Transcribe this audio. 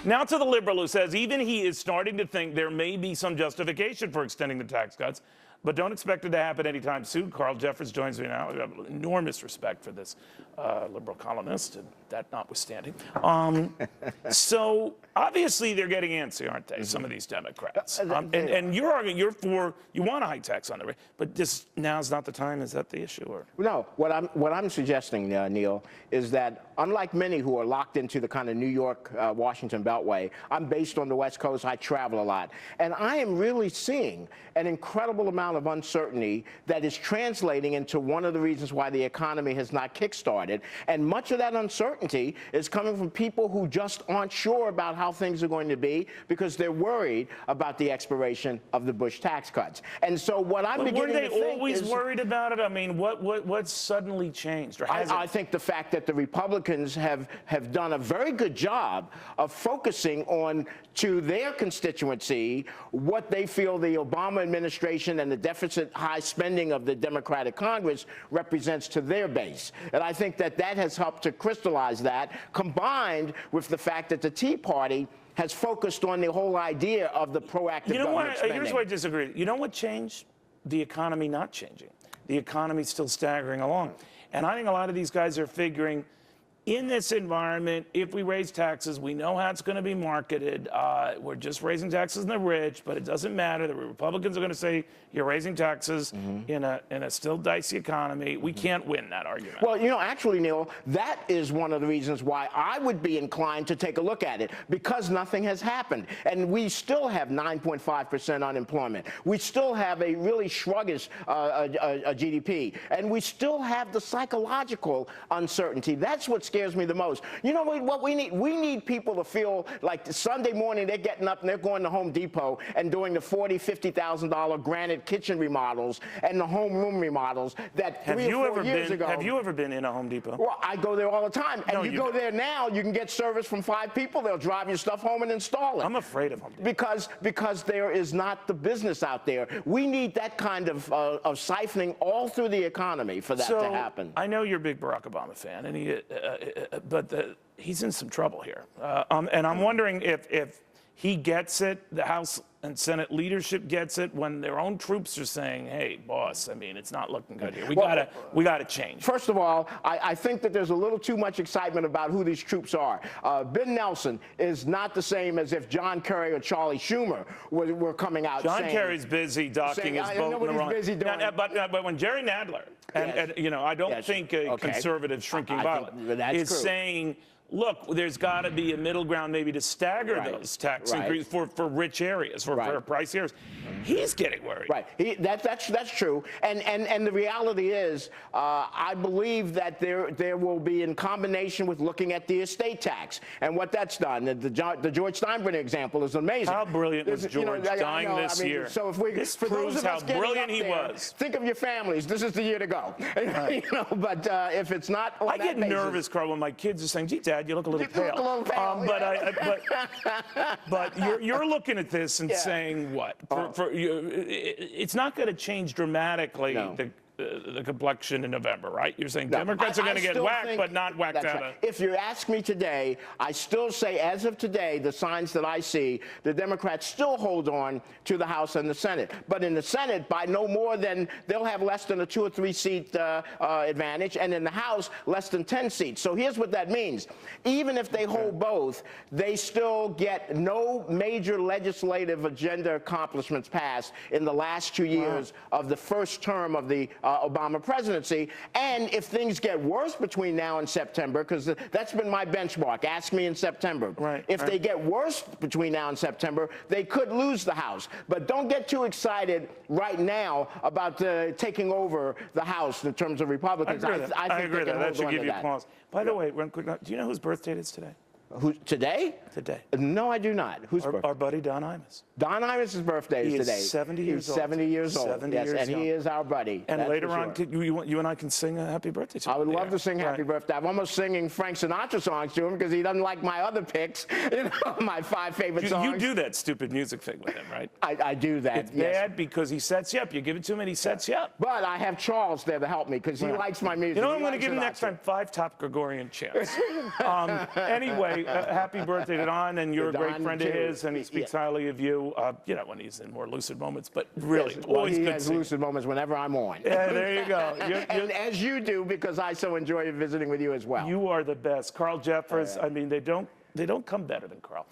Now to the liberal who says even he is starting to think there may be some justification for extending the tax cuts, but don't expect it to happen anytime soon. Carl Jeffers joins me now. I have enormous respect for this liberal columnist, that notwithstanding. So obviously they're getting antsy, aren't they, some of these Democrats? And you're arguing you want a high tax on the rate, but this now's not the time. Is that the issue? Or? No, what I'm suggesting, Neil, is that unlike many who are locked into the kind of New York, Washington Beltway, I'm based on the West Coast. I travel a lot, and I am really seeing an incredible amount of uncertainty that is translating into one of the reasons why the economy has not kickstarted. And much of that uncertainty is coming from people who just aren't sure about how things are going to be because they're worried about the expiration of the Bush tax cuts. And so what I'm beginning to think is... Were they always worried about it? I mean, what suddenly changed? Or has I think the fact that the Republicans have done a very good job of focusing on to their constituency what they feel the Obama administration and the deficit high spending of the Democratic Congress represents to their base. And I think that has helped to crystallize that, combined with the fact that the Tea Party has focused on the whole idea of the proactive government spending. Here's where I disagree. You know what changed? The economy not changing. The economy's still staggering along. And I think a lot of these guys are figuring, in this environment, if we raise taxes, we know how it's going to be marketed. We're just raising taxes on the rich, but it doesn't matter. The Republicans are going to say you're raising taxes in a still dicey economy. We can't win that argument. Well, you know, actually, Neil, that is one of the reasons why I would be inclined to take a look at it, because nothing has happened. And we still have 9.5% unemployment. We still have a really sluggish GDP. And we still have the psychological uncertainty. That's what scares me the most. You know what we need? We need people to feel like Sunday morning they're getting up and they're going to Home Depot and doing the $40,000, $50,000 granite kitchen remodels and the home room remodels that 3 or 4 years ago. Have you ever been in a Home Depot? Well, I go there all the time. And you go there now, you can get service from 5 people. They'll drive your stuff home and install it. I'm afraid of Home Depot. Because there is not the business out there. We need that kind of siphoning all through the economy for that to happen. I know you're a big Barack Obama fan, and he's in some trouble here. And I'm wondering if he gets it, the House and Senate leadership gets it, when their own troops are saying, hey, boss, I mean, it's not looking good here. We gotta change. First of all, I think that there's a little too much excitement about who these troops are. Ben Nelson is not the same as if John Kerry or Charlie Schumer were coming out saying... John Kerry's busy docking his boat in the wrong... Busy doing. But when Jerry Nadler, and you know, I don't think a conservative shrinking violet is saying, look, there's got to be a middle ground maybe to stagger those tax increases for rich areas, for price areas. He's getting worried. Right. That's true. And the reality is, I believe that there will be, in combination with looking at the estate tax and what that's done. The George Steinbrenner example is amazing. How brilliant was George dying this year? So if this proves how brilliant he was. Think of your families. This is the year to go. You know, but if it's not on I get nervous, Carl, when my kids are saying, gee, Dad, you look a little pale. But you're looking at this and saying what? It's not going to change dramatically the complexion in November, right? You're saying Democrats are going to get whacked, but not whacked out of... If you ask me today, I still say, as of today, the signs that I see, the Democrats still hold on to the House and the Senate. But in the Senate, by no more than, they'll have less than a 2 or 3 seat advantage, and in the House, less than 10 seats. So here's what that means. Even if they hold both, they still get no major legislative agenda accomplishments passed in the last 2 years of the first term of the Obama presidency. And if things get worse between now and September, because that's been my benchmark, ask me in September. If they get worse between now and September, they could lose the House. But don't get too excited right now about taking over the House in terms of Republicans. I agree that should give you pause. By the way, real quick, do you know whose birthday it is today? Today? Today. No, I do not. Whose birthday? Our buddy Don Imus. Don Imus' birthday is today. He's 70 years old. 70 years old. 70 yes, years and he is our buddy. And later on, you and I can sing a happy birthday to him. I would love to sing happy birthday. I'm almost singing Frank Sinatra songs to him because he doesn't like my other picks, you know, my 5 favorite songs. You do that stupid music thing with him, right? I do that, It's bad because he sets you up. You give it to him and he sets you up. But I have Charles there to help me because he likes my music. You know what I'm going to give him next time? 5 top Gregorian chants. Anyway, anyway, happy birthday to Don, and you're a great Don, friend too. of his, and he speaks highly of you, you know, when he's in more lucid moments, but really, Yes, well, always he good has to see you. lucid moments whenever I'm on. Yeah, there you go. And as you do, because I so enjoy visiting with you as well. You are the best. Carl Jeffers, I mean, they don't come better than Carl.